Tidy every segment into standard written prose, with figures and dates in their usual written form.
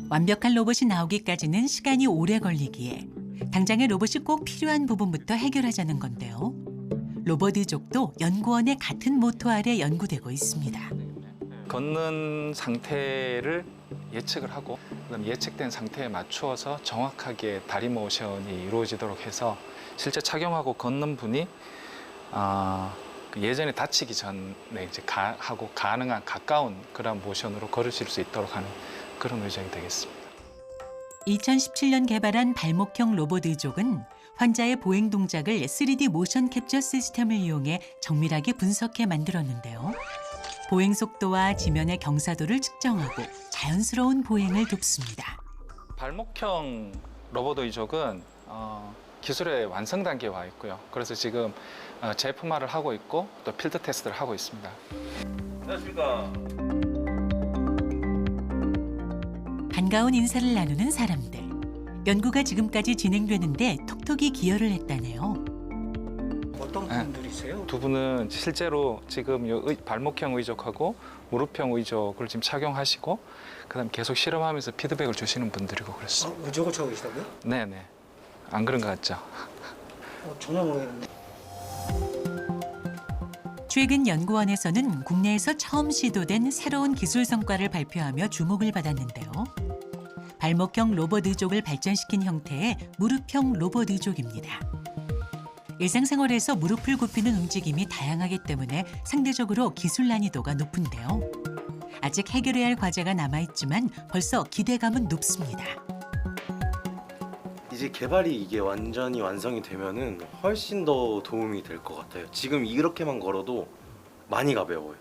완벽한 로봇이 나오기까지는 시간이 오래 걸리기에 당장의 로봇이 꼭 필요한 부분부터 해결하자는 건데요. 로봇 의족도 연구원의 같은 모토 아래 연구되고 있습니다. 걷는 상태를 예측을 하고 그다음 예측된 상태에 맞추어서 정확하게 다리 모션이 이루어지도록 해서 실제 착용하고 걷는 분이 예전에 다치기 전에 이제 하고 가능한 가까운 그런 모션으로 걸으실 수 있도록 하는 그런 의족이 되겠습니다. 2017년 개발한 발목형 로봇 의족은 환자의 보행 동작을 3D 모션 캡처 시스템을 이용해 정밀하게 분석해 만들었는데요. 보행 속도와 지면의 경사도를 측정하고 자연스러운 보행을 돕습니다. 발목형 로봇 의족은 기술의 완성 단계에 와 있고요. 그래서 지금 제품화를 하고 있고 또 필드 테스트를 하고 있습니다. 안녕하십니까. 반가운 인사를 나누는 사람들. 연구가 지금까지 진행되는데 톡톡히 기여를 했다네요. 어떤 분들이세요? 두 분은 실제로 지금 이 발목형 의족하고 무릎형 의족을 지금 착용하시고 그다음 계속 실험하면서 피드백을 주시는 분들이고 그랬어요. 의족을 차고 계시다고요? 네네. 안 그런 것 같죠? 전혀 모르겠는데. 최근 연구원에서는 국내에서 처음 시도된 새로운 기술 성과를 발표하며 주목을 받았는데요. 발목형 로봇 의족을 발전시킨 형태의 무릎형 로봇 의족입니다. 일상생활에서 무릎을 굽히는 움직임이 다양하기 때문에 상대적으로 기술 난이도가 높은데요. 아직 해결해야 할 과제가 남아있지만 벌써 기대감은 높습니다. 이제 개발이 이게 완전히 완성이 되면은 훨씬 더 도움이 될 것 같아요. 지금 이렇게만 걸어도 많이 가벼워요.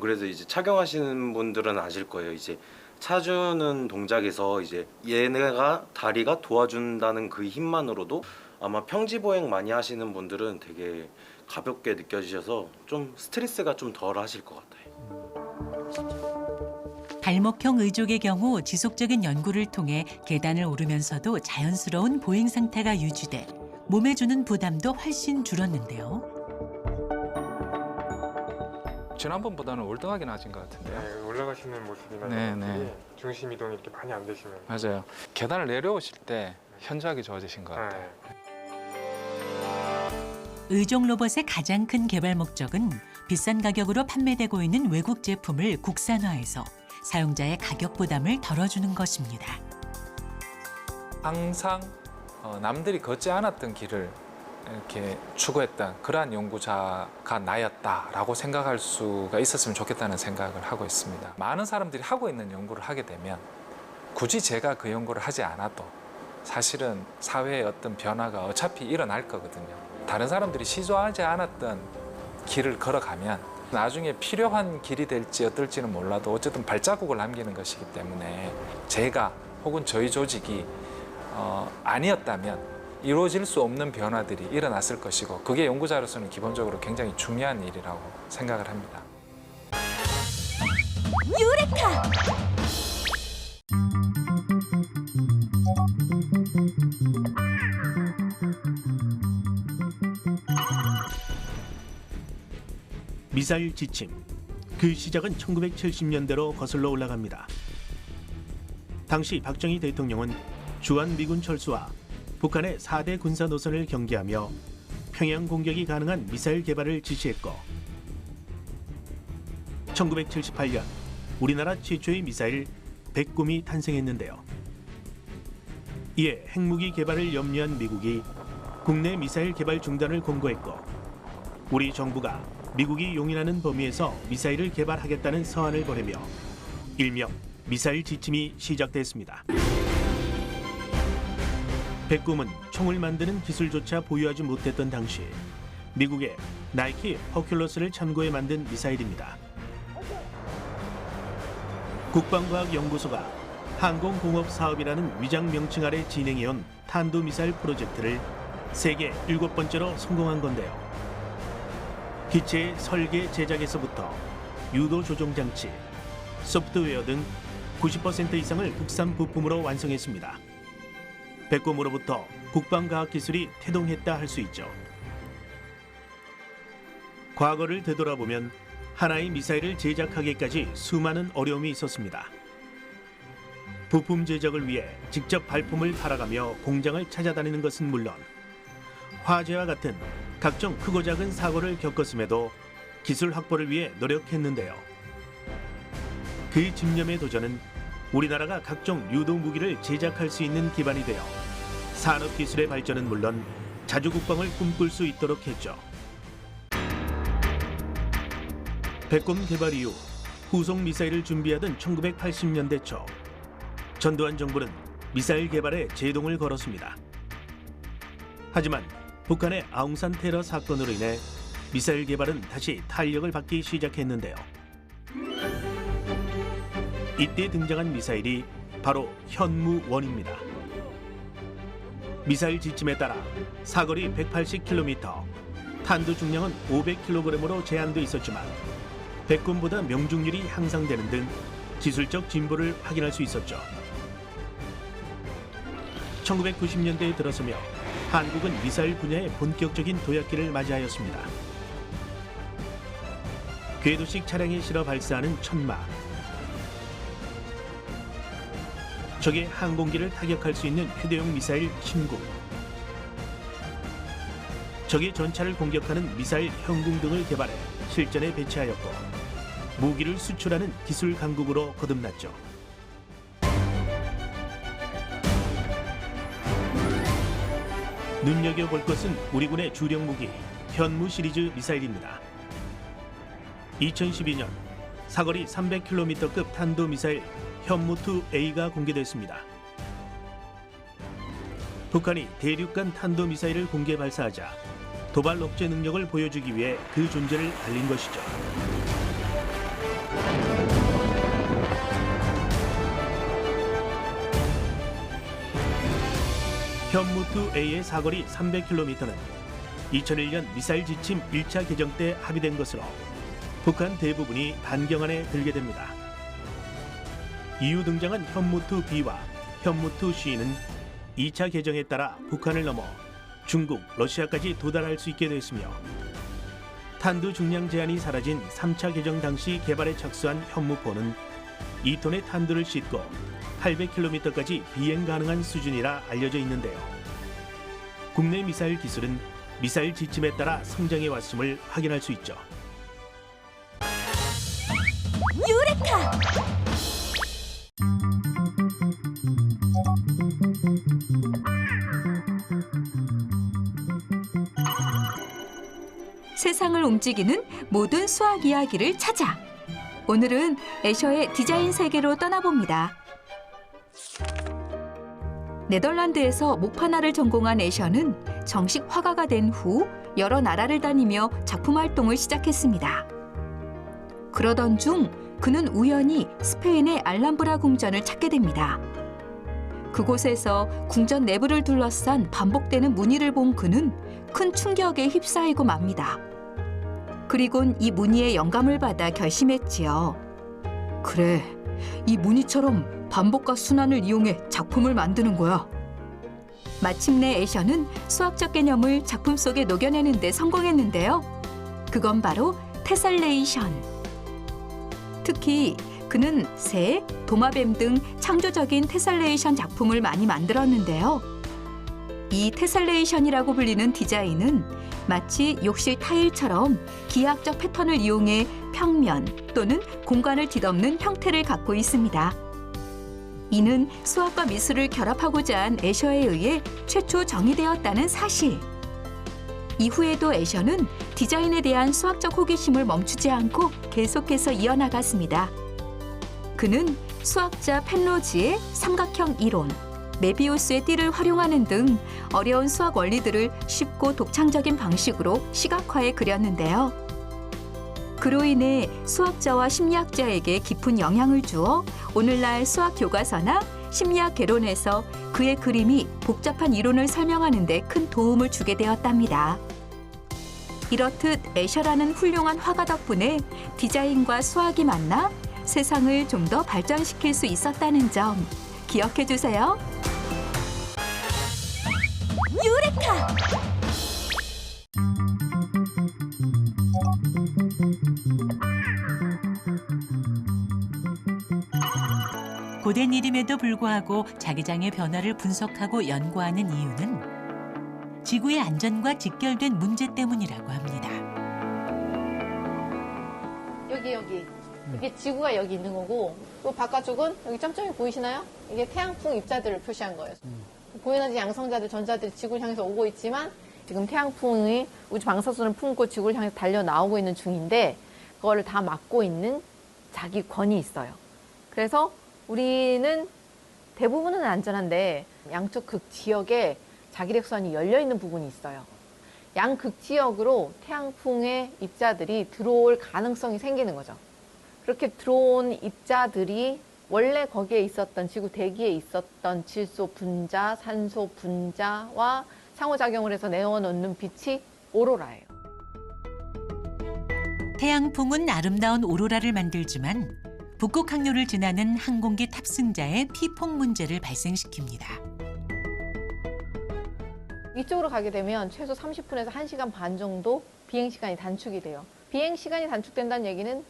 그래서 이제 착용하시는 분들은 아실 거예요. 이제 차주는 동작에서 이제 얘네가 다리가 도와준다는 그 힘만으로도 아마 평지 보행 많이 하시는 분들은 되게 가볍게 느껴지셔서 좀 스트레스가 좀 덜 하실 것 같아요. 발목형 의족의 경우 지속적인 연구를 통해 계단을 오르면서도 자연스러운 보행 상태가 유지돼 몸에 주는 부담도 훨씬 줄었는데요. 지난번보다는 월등하게 나아진 것 같은데요. 네, 올라가시는 모습이나 네, 이런 것들이 네. 중심 이동이 이렇게 많이 안 되시는. 맞아요. 계단을 내려오실 때 현저하게 좋아지신 것 같아요. 네. 의족 로봇의 가장 큰 개발 목적은 비싼 가격으로 판매되고 있는 외국 제품을 국산화해서 사용자의 가격 부담을 덜어주는 것입니다. 항상 남들이 걷지 않았던 길을 이렇게 추구했던 그러한 연구자가 나였다라고 생각할 수가 있었으면 좋겠다는 생각을 하고 있습니다. 많은 사람들이 하고 있는 연구를 하게 되면 굳이 제가 그 연구를 하지 않아도 사실은 사회의 어떤 변화가 어차피 일어날 거거든요. 다른 사람들이 시도하지 않았던 길을 걸어가면 나중에 필요한 길이 될지 어떨지는 몰라도 어쨌든 발자국을 남기는 것이기 때문에 제가 혹은 저희 조직이 아니었다면 이루어질 수 없는 변화들이 일어났을 것이고 그게 연구자로서는 기본적으로 굉장히 중요한 일이라고 생각을 합니다. 유레카! 미사일 지침. 그 시작은 1970년대로 거슬러 올라갑니다. 당시 박정희 대통령은 주한미군 철수와 북한의 4대 군사 노선을 경계하며 평양 공격이 가능한 미사일 개발을 지시했고 1978년 우리나라 최초의 미사일 백곰이 탄생했는데요. 이에 핵무기 개발을 염려한 미국이 국내 미사일 개발 중단을 공고했고 우리 정부가 미국이 용인하는 범위에서 미사일을 개발하겠다는 서한을 보내며 일명 미사일 지침이 시작됐습니다. 백곰은 총을 만드는 기술조차 보유하지 못했던 당시 미국의 나이키 허큘러스를 참고해 만든 미사일입니다. 국방과학연구소가 항공공업사업이라는 위장 명칭 아래 진행해온 탄도미사일 프로젝트를 세계 7번째로 성공한 건데요. 기체의 설계 제작에서부터 유도 조종 장치, 소프트웨어 등 90% 이상을 국산 부품으로 완성했습니다. 백곰으로부터 국방과학 기술이 태동했다 할 수 있죠. 과거를 되돌아보면 하나의 미사일을 제작하기까지 수많은 어려움이 있었습니다. 부품 제작을 위해 직접 발품을 팔아가며 공장을 찾아다니는 것은 물론 화재와 같은 각종 크고 작은 사고를 겪었음에도 기술 확보를 위해 노력했는데요. 그 집념의 도전은 우리나라가 각종 유도 무기를 제작할 수 있는 기반이 되어 산업 기술의 발전은 물론 자주 국방을 꿈꿀 수 있도록 했죠. 백곰 개발 이후 후속 미사일을 준비하던 1980년대 초 전두환 정부는 미사일 개발에 제동을 걸었습니다. 하지만 북한의 아웅산 테러 사건으로 인해 미사일 개발은 다시 탄력을 받기 시작했는데요. 이때 등장한 미사일이 바로 현무-1입니다. 미사일 지침에 따라 사거리 180km, 탄두 중량은 500kg으로 제한돼 있었지만 백곰보다 명중률이 향상되는 등 기술적 진보를 확인할 수 있었죠. 1990년대에 들어서며 한국은 미사일 분야의 본격적인 도약기를 맞이하였습니다. 궤도식 차량에 실어 발사하는 천마, 적의 항공기를 타격할 수 있는 휴대용 미사일 신궁, 적의 전차를 공격하는 미사일 형궁 등을 개발해 실전에 배치하였고 무기를 수출하는 기술 강국으로 거듭났죠. 눈여겨볼 것은 우리 군의 주력 무기 현무 시리즈 미사일입니다. 2012년 사거리 300km급 탄도미사일 현무-2A가 공개됐습니다. 북한이 대륙간 탄도미사일을 공개 발사하자 도발 억제 능력을 보여주기 위해 그 존재를 알린 것이죠. 현무-2A의 사거리 300km는 2001년 미사일 지침 1차 개정 때 합의된 것으로 북한 대부분이 반경안에 들게 됩니다. 이후 등장한 현무-2B와 현무-2C는 2차 개정에 따라 북한을 넘어 중국, 러시아까지 도달할 수 있게 됐으며 탄두 중량 제한이 사라진 3차 개정 당시 개발에 착수한 현무-4는 2톤의 탄두를 싣고 800km까지 비행 가능한 수준이라 알려져 있는데요. 국내 미사일 기술은 미사일 지침에 따라 성장해 왔음을 확인할 수 있죠. 유레카! 세상을 움직이는 모든 수학 이야기를 찾아. 오늘은 애셔의 디자인 세계로 떠나봅니다. 네덜란드에서 목판화를 전공한 애셔는 정식 화가가 된 후 여러 나라를 다니며 작품 활동을 시작했습니다. 그러던 중 그는 우연히 스페인의 알람브라 궁전을 찾게 됩니다. 그곳에서 궁전 내부를 둘러싼 반복되는 무늬를 본 그는 큰 충격에 휩싸이고 맙니다. 그리곤 이 무늬에 영감을 받아 결심했지요. 그래, 이 무늬처럼 반복과 순환을 이용해 작품을 만드는 거야. 마침내 애셔는 수학적 개념을 작품 속에 녹여내는 데 성공했는데요. 그건 바로 테살레이션. 특히 그는 새, 도마뱀 등 창조적인 테살레이션 작품을 많이 만들었는데요. 이 테살레이션이라고 불리는 디자인은 마치 욕실 타일처럼 기하학적 패턴을 이용해 평면 또는 공간을 뒤덮는 형태를 갖고 있습니다. 이는 수학과 미술을 결합하고자 한 애셔에 의해 최초 정의되었다는 사실. 이후에도 애셔는 디자인에 대한 수학적 호기심을 멈추지 않고 계속해서 이어나갔습니다. 그는 수학자 펜로즈의 삼각형 이론, 메비우스의 띠를 활용하는 등 어려운 수학 원리들을 쉽고 독창적인 방식으로 시각화해 그렸는데요. 그로 인해 수학자와 심리학자에게 깊은 영향을 주어 오늘날 수학 교과서나 심리학 개론에서 그의 그림이 복잡한 이론을 설명하는 데 큰 도움을 주게 되었답니다. 이렇듯 애셔라는 훌륭한 화가 덕분에 디자인과 수학이 만나 세상을 좀 더 발전시킬 수 있었다는 점 기억해 주세요. 유레카! 고된 일임에도 불구하고 자기장의 변화를 분석하고 연구하는 이유는 지구의 안전과 직결된 문제 때문이라고 합니다. 여기. 이게 지구가 여기 있는 거고, 또 바깥쪽은 여기 점점이 보이시나요? 이게 태양풍 입자들을 표시한 거예요. 고에너지 양성자들, 전자들이 지구를 향해서 오고 있지만 지금 태양풍이 우주 방사선을 품고 지구를 향해서 달려 나오고 있는 중인데 그거를 다 막고 있는 자기권이 있어요. 그래서 우리는 대부분은 안전한데 양쪽 극 지역에 자기력선이 열려 있는 부분이 있어요. 양극 지역으로 태양풍의 입자들이 들어올 가능성이 생기는 거죠. 그렇게 들어온 입자들이 원래 거기에 있었던 지구 대기에 있었던 질소 분자, 산소 분자와 상호작용을 해서 내어놓는 빛이 오로라예요. 태양풍은 아름다운 오로라를 만들지만 북극 항로를 지나는 항공기 탑승자의 피폭 문제를 발생시킵니다. 이쪽으로 가게 되면 최소 30분에서 1시간 반 정도 비행시간이 단축이 돼요. 비행시간이 단축된다는 얘기는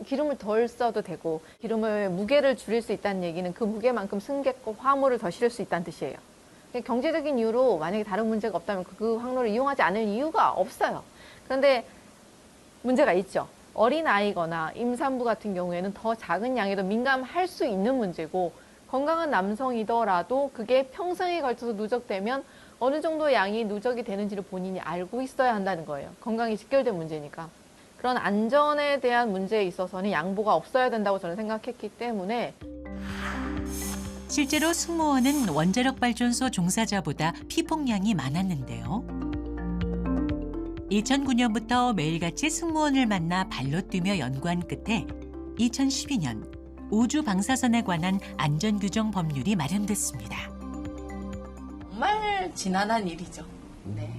기름을 덜 써도 되고 기름을 무게를 줄일 수 있다는 얘기는 그 무게만큼 승객과 화물을 더 실을 수 있다는 뜻이에요. 경제적인 이유로 만약에 다른 문제가 없다면 그 항로를 이용하지 않을 이유가 없어요. 그런데 문제가 있죠. 어린아이거나 임산부 같은 경우에는 더 작은 양에도 민감할 수 있는 문제고 건강한 남성이더라도 그게 평생에 걸쳐서 누적되면 어느 정도 양이 누적이 되는지를 본인이 알고 있어야 한다는 거예요. 건강이 직결된 문제니까. 그런 안전에 대한 문제에 있어서는 양보가 없어야 된다고 저는 생각했기 때문에 실제로 승무원은 원자력 발전소 종사자보다 피폭량이 많았는데요. 2009년부터 매일같이 승무원을 만나 발로 뛰며 연구한 끝에 2012년 우주 방사선에 관한 안전규정 법률이 마련됐습니다. 정말 지난한 일이죠. 네.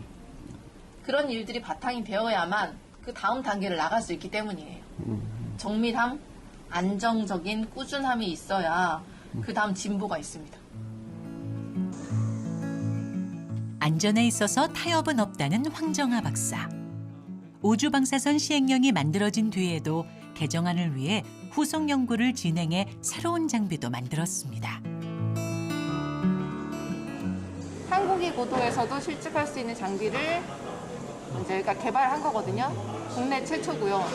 그런 일들이 바탕이 되어야만 그 다음 단계를 나갈 수 있기 때문이에요. 정밀함, 안정적인 꾸준함이 있어야 그 다음 진보가 있습니다. 안전에 있어서 타협은 없다는 황정아 박사. 우주 방사선 시행령이 만들어진 뒤에도 개정안을 위해 후속 연구를 진행해 새로운 장비도 만들었습니다. 항공기 고도에서도 실측할 수 있는 장비를 이제 그러니까 개발한 거거든요. 국내 최초고요.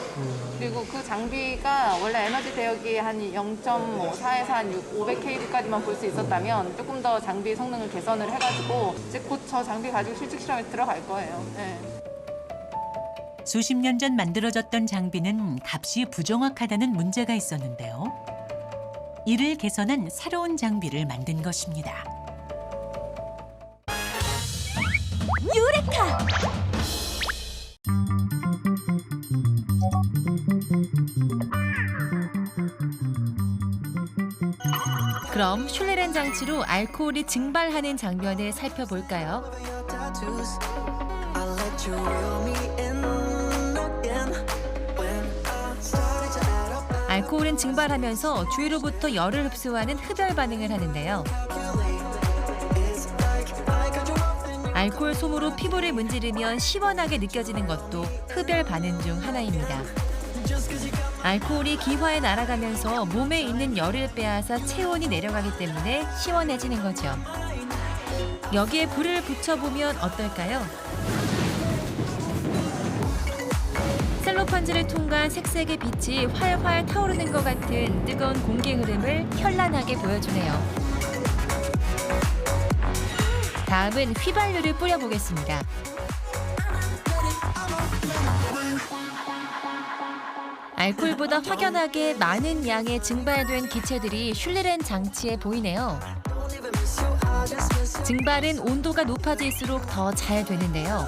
그리고 그 장비가 원래 에너지 대역이 한 0.4에서 한 500kb까지만 볼 수 있었다면 조금 더 장비 성능을 개선을 해가지고 이제 곧 저 장비 가지고 실측 실험에 들어갈 거예요. 네. 수십 년 전 만들어졌던 장비는 값이 부정확하다는 문제가 있었는데요. 이를 개선한 새로운 장비를 만든 것입니다. 유레카! 그럼 슐레렌 장치로 알코올이 증발하는 장면을 살펴볼까요? 알코올은 증발하면서 주위로부터 열을 흡수하는 흡열 반응을 하는데요. 알코올 솜으로 피부를 문지르면 시원하게 느껴지는 것도 흡열 반응 중 하나입니다. 알코올이 기화에 날아가면서 몸에 있는 열을 빼앗아 체온이 내려가기 때문에 시원해지는 거죠. 여기에 불을 붙여보면 어떨까요? 셀로판지를 통과한 색색의 빛이 활활 타오르는 것 같은 뜨거운 공기 흐름을 현란하게 보여주네요. 다음은 휘발유를 뿌려보겠습니다. 알코올보다 확연하게 많은 양의 증발된 기체들이 슐레렌 장치에 보이네요. 증발은 온도가 높아질수록 더 잘 되는데요.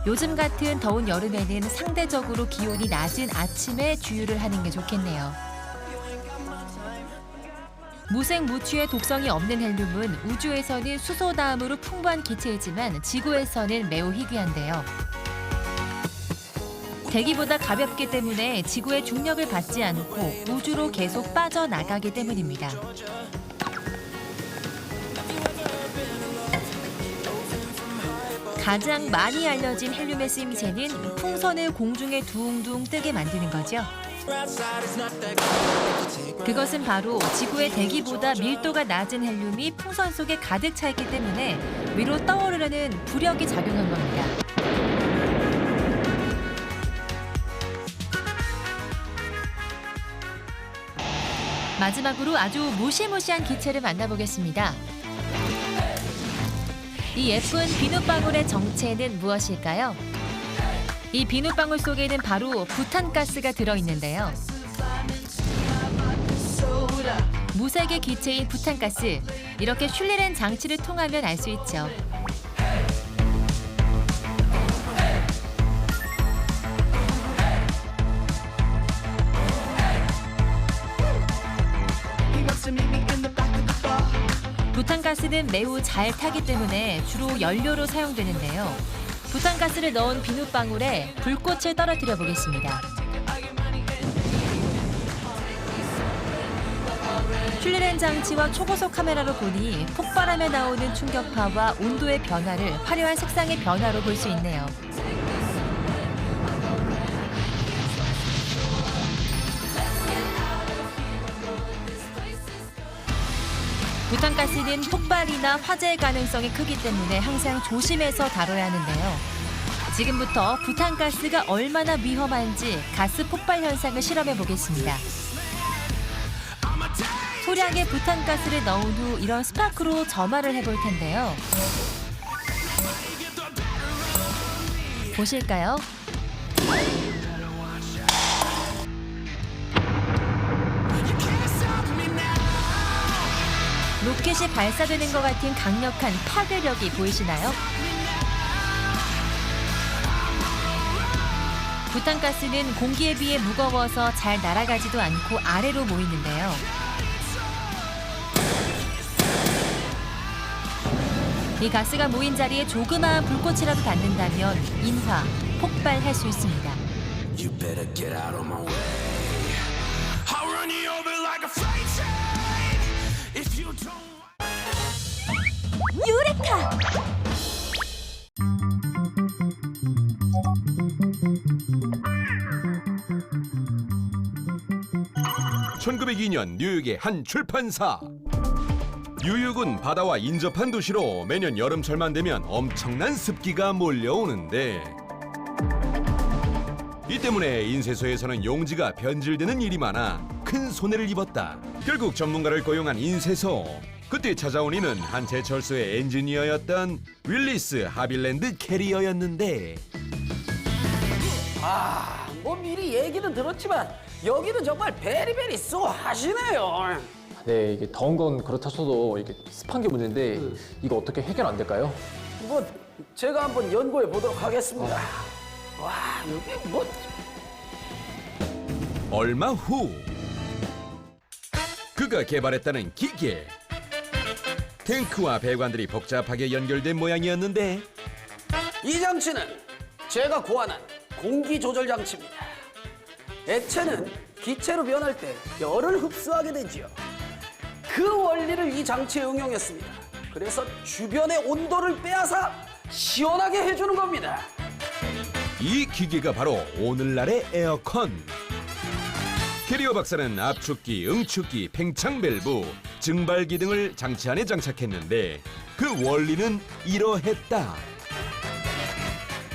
요즘 같은 더운 여름에는 상대적으로 기온이 낮은 아침에 주유를 하는 게 좋겠네요. 무색무취의 독성이 없는 헬륨은 우주에서는 수소 다음으로 풍부한 기체이지만 지구에서는 매우 희귀한데요. 대기보다 가볍기 때문에 지구의 중력을 받지 않고 우주로 계속 빠져나가기 때문입니다. 가장 많이 알려진 헬륨의 쓰임새는 풍선을 공중에 둥둥 뜨게 만드는 거죠. 그것은 바로 지구의 대기보다 밀도가 낮은 헬륨이 풍선 속에 가득 차 있기 때문에 위로 떠오르려는 부력이 작용한 겁니다. 마지막으로 아주 무시무시한 기체를 만나보겠습니다. 이 예쁜 비눗방울의 정체는 무엇일까요? 이 비눗방울 속에는 바로 부탄가스가 들어있는데요. 무색의 기체인 부탄가스, 이렇게 슐리렌 장치를 통하면 알 수 있죠. 부탄가스는 매우 잘 타기 때문에 주로 연료로 사용되는데요. 부탄가스를 넣은 비눗방울에 불꽃을 떨어뜨려 보겠습니다. 슐리렌 장치와 초고속 카메라로 보니 폭발함에 나오는 충격파와 온도의 변화를 화려한 색상의 변화로 볼 수 있네요. 부탄가스는 폭발이나 화재의 가능성이 크기 때문에 항상 조심해서 다뤄야 하는데요. 지금부터 부탄가스가 얼마나 위험한지 가스 폭발 현상을 실험해 보겠습니다. 소량의 부탄가스를 넣은 후 이런 스파크로 점화를 해볼 텐데요. 보실까요? 로켓이 발사되는 것 같은 강력한 파괴력이 보이시나요? 부탄가스는 공기에 비해 무거워서 잘 날아가지도 않고 아래로 모이는데요. 이 가스가 모인 자리에 조그마한 불꽃이라도 닿는다면 인화, 폭발할 수 있습니다. 유레카! 1902년 뉴욕의 한 출판사. 뉴욕은 바다와 인접한 도시로 매년 여름철만 되면 엄청난 습기가 몰려오는데 이 때문에 인쇄소에서는 용지가 변질되는 일이 많아 큰 손해를 입었다. 결국 전문가를 고용한 인쇄소. 그때 찾아온 이는 한 제철소의 엔지니어였던 윌리스 하빌랜드 캐리어였는데 뭐 미리 얘기는 들었지만 여기는 정말 베리베리 쏘하시네요. 네, 이게 더운 건 그렇다 쳐도 이게 습한 게 문제인데 이거 어떻게 해결 안 될까요? 뭐 제가 한번 연구해 보도록 하겠습니다. 와, 여기 뭐 얼마 후 그가 개발했다는 기계. 탱크와 배관들이 복잡하게 연결된 모양이었는데 이 장치는 제가 고안한 공기 조절 장치입니다. 액체는 기체로 변할 때 열을 흡수하게 되지요. 그 원리를 이 장치에 응용했습니다. 그래서 주변의 온도를 빼앗아 시원하게 해주는 겁니다. 이 기계가 바로 오늘날의 에어컨. 캐리어 박사는 압축기, 응축기, 팽창 밸브, 증발기 등을 장치 안에 장착했는데 그 원리는 이러했다.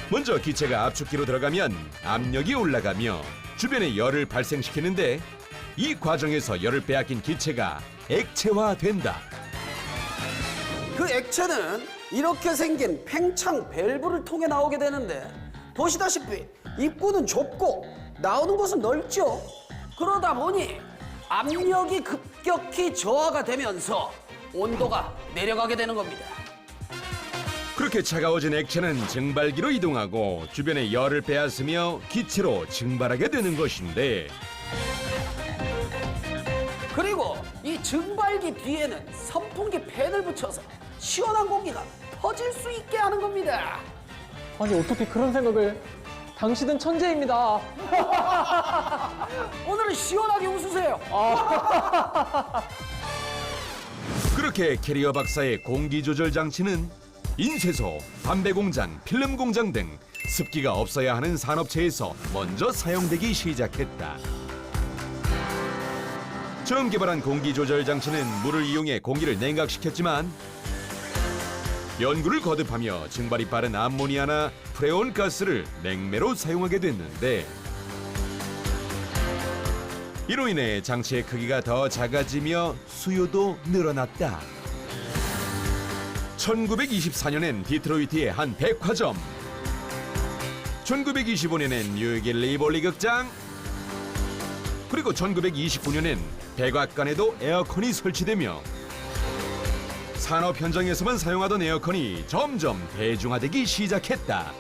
먼저 기체가 압축기로 들어가면 압력이 올라가며 주변에 열을 발생시키는데 이 과정에서 열을 빼앗긴 기체가 액체화된다. 그 액체는 이렇게 생긴 팽창 밸브를 통해 나오게 되는데 보시다시피 입구는 좁고 나오는 곳은 넓죠. 그러다 보니 압력이 급격히 저하가 되면서 온도가 내려가게 되는 겁니다. 그렇게 차가워진 액체는 증발기로 이동하고 주변에 열을 빼앗으며 기체로 증발하게 되는 것인데 그리고 이 증발기 뒤에는 선풍기 팬을 붙여서 시원한 공기가 퍼질 수 있게 하는 겁니다. 아니 어떻게 그런 생각을? 당신은 천재입니다. 오늘은 시원하게 웃으세요. 그렇게 캐리어 박사의 공기 조절 장치는 인쇄소, 담배 공장, 필름 공장 등 습기가 없어야 하는 산업체에서 먼저 사용되기 시작했다. 처음 개발한 공기 조절 장치는 물을 이용해 공기를 냉각시켰지만 연구를 거듭하며 증발이 빠른 암모니아나 프레온 가스를 냉매로 사용하게 됐는데 이로 인해 장치의 크기가 더 작아지며 수요도 늘어났다. 1924년엔 디트로이트의 한 백화점, 1925년엔 뉴욕의 리볼리 극장, 그리고 1929년엔 백악관에도 에어컨이 설치되며 산업 현장에서만 사용하던 에어컨이 점점 대중화되기 시작했다.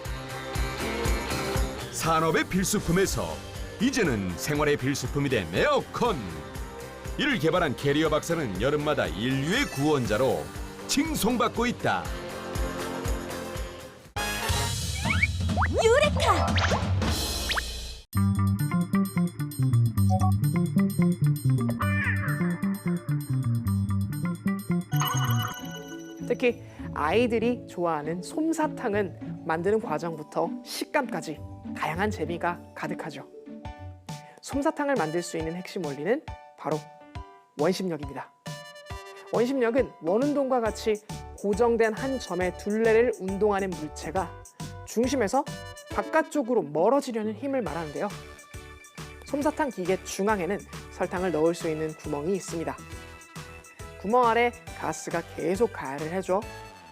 산업의 필수품에서 이제는 생활의 필수품이 된 에어컨. 이를 개발한 캐리어 박사는 여름마다 인류의 구원자로 칭송받고 있다. 유레카! 특히 아이들이 좋아하는 솜사탕은 만드는 과정부터 식감까지 다양한 재미가 가득하죠. 솜사탕을 만들 수 있는 핵심 원리는 바로 원심력입니다. 원심력은 원운동과 같이 고정된 한 점의 둘레를 운동하는 물체가 중심에서 바깥쪽으로 멀어지려는 힘을 말하는데요. 솜사탕 기계 중앙에는 설탕을 넣을 수 있는 구멍이 있습니다. 구멍 아래 가스가 계속 가열을 해줘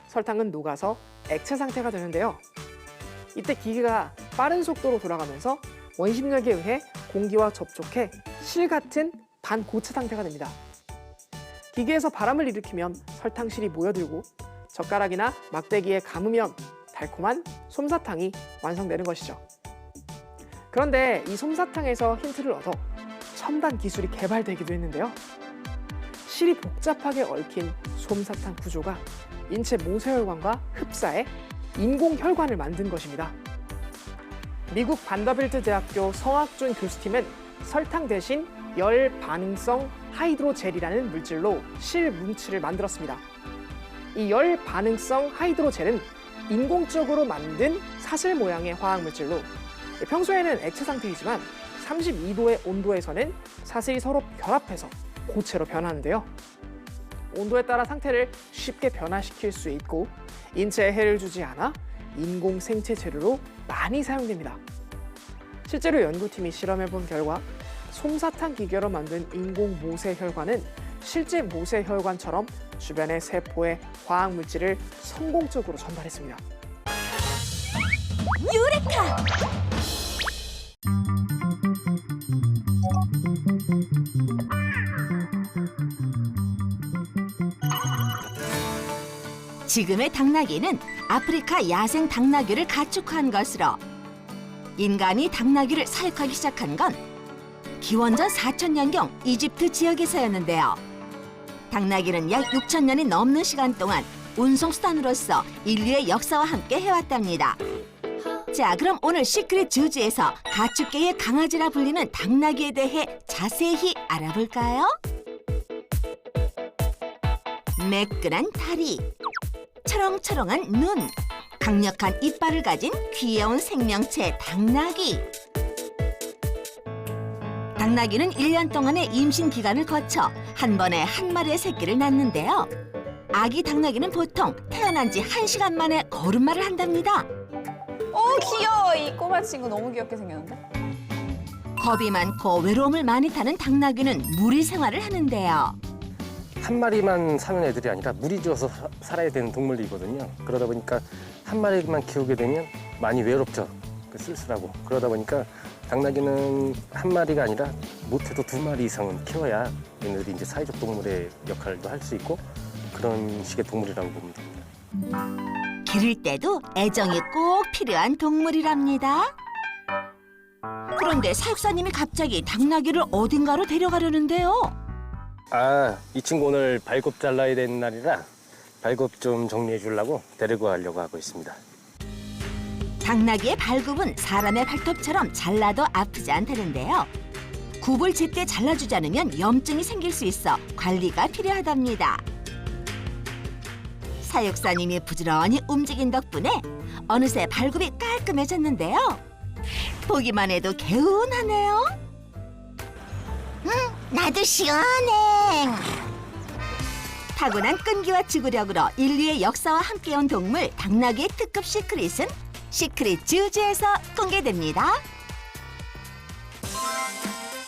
설탕은 녹아서 액체 상태가 되는데요. 이때 기계가 빠른 속도로 돌아가면서 원심력에 의해 공기와 접촉해 실 같은 반고체 상태가 됩니다. 기계에서 바람을 일으키면 설탕실이 모여들고 젓가락이나 막대기에 감으면 달콤한 솜사탕이 완성되는 것이죠. 그런데 이 솜사탕에서 힌트를 얻어 첨단 기술이 개발되기도 했는데요. 실이 복잡하게 얽힌 솜사탕 구조가 인체 모세혈관과 흡사해 인공혈관을 만든 것입니다. 미국 반더빌트 대학교 성학준 교수팀은 설탕 대신 열 반응성 하이드로젤이라는 물질로 실 뭉치를 만들었습니다. 이 열 반응성 하이드로젤은 인공적으로 만든 사슬 모양의 화학 물질로 평소에는 액체 상태이지만 32도의 온도에서는 사슬이 서로 결합해서 고체로 변하는데요. 온도에 따라 상태를 쉽게 변화시킬 수 있고 인체에 해를 주지 않아 인공 생체 재료로 많이 사용됩니다. 실제로 연구팀이 실험해본 결과 솜사탕 기계로 만든 인공 모세혈관은 실제 모세혈관처럼 주변의 세포에 화학 물질을 성공적으로 전달했습니다. 유레카! 지금의 당나귀는 아프리카 야생 당나귀를 가축화한 것으로 인간이 당나귀를 사육하기 시작한 건 기원전 4000년경 이집트 지역에서였는데요. 당나귀는 약 6000년이 넘는 시간 동안 운송수단으로서 인류의 역사와 함께 해왔답니다. 자, 그럼 오늘 시크릿 주지에서 가축계의 강아지라 불리는 당나귀에 대해 자세히 알아볼까요? 매끈한 다리, 초롱초롱한 눈, 강력한 이빨을 가진 귀여운 생명체 당나귀. 당나귀는 1년 동안의 임신 기간을 거쳐 한 번에 한 마리의 새끼를 낳는데요. 아기 당나귀는 보통 태어난 지 1시간 만에 걸음마를 한답니다. 귀여워. 이 꼬마 친구 너무 귀엽게 생겼는데? 겁이 많고 외로움을 많이 타는 당나귀는 무리 생활을 하는데요. 한 마리만 사는 애들이 아니라 무리지어서 살아야 되는 동물이거든요. 그러다 보니까 한 마리만 키우게 되면 많이 외롭죠. 쓸쓸하고. 그러다 보니까 당나귀는 한 마리가 아니라 못해도 2마리 이상은 키워야 얘네들이 이제 사회적 동물의 역할도 할 수 있고 그런 식의 동물이라고 보면 됩니다. 기를 때도 애정이 꼭 필요한 동물이랍니다. 그런데 사육사님이 갑자기 당나귀를 어딘가로 데려가려는데요. 이 친구 오늘 발굽 잘라야 되는 날이라 발굽 좀 정리해 주려고 데리고 가려고 하고 있습니다. 당나귀의 발굽은 사람의 발톱처럼 잘라도 아프지 않다는데요. 굽을 제때 잘라주지 않으면 염증이 생길 수 있어 관리가 필요하답니다. 사육사님이 부지런히 움직인 덕분에 어느새 발굽이 깔끔해졌는데요. 보기만 해도 개운하네요. 나도 시원해. 타고난 끈기와 지구력으로 인류의 역사와 함께온 동물 당나귀의 특급 시크릿은 시크릿 주주에서 공개됩니다.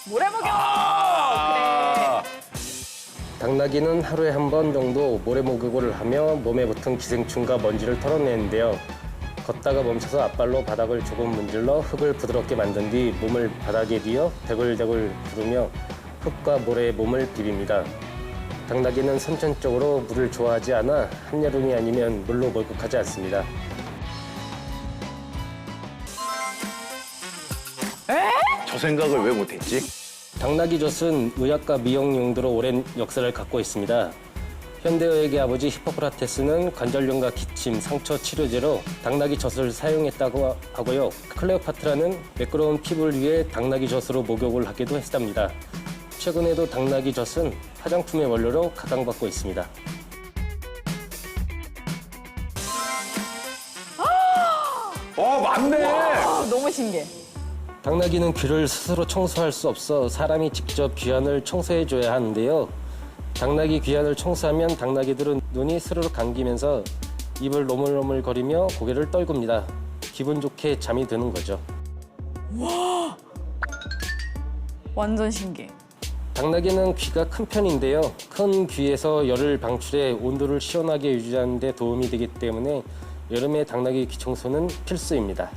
모래 목욕. 당나귀는 하루에 한 번 정도 모래 목욕을 하며 몸에 붙은 기생충과 먼지를 털어내는데요. 걷다가 멈춰서 앞발로 바닥을 조금 문질러 흙을 부드럽게 만든 뒤 몸을 바닥에 뉘어 대굴대굴 구르며 흙과 모래에 몸을 비빕니다. 당나귀는 선천적으로 물을 좋아하지 않아 한여름이 아니면 물로 목욕하지 않습니다. 저 생각을 왜 못했지? 당나귀 젖은 의학과 미용 용도로 오랜 역사를 갖고 있습니다. 현대의학의 아버지 히포크라테스는 관절염과 기침, 상처 치료제로 당나귀 젖을 사용했다고 하고요. 클레오파트라는 매끄러운 피부를 위해 당나귀 젖으로 목욕을 하기도 했답니다. 최근에도 당나귀 젖은 화장품의 원료로 각광받고 있습니다. 맞네. 와, 너무 신기해. 당나귀는 귀를 스스로 청소할 수 없어 사람이 직접 귀안을 청소해줘야 하는데요. 당나귀 귀안을 청소하면 당나귀들은 눈이 스르륵 감기면서 입을 노물노물거리며 고개를 떨굽니다. 기분 좋게 잠이 드는 거죠. 와, 완전 신기해. 당나귀는 귀가 큰 편인데요. 큰 귀에서 열을 방출해 온도를 시원하게 유지하는 데 도움이 되기 때문에 여름에 당나귀 귀 청소는 필수입니다.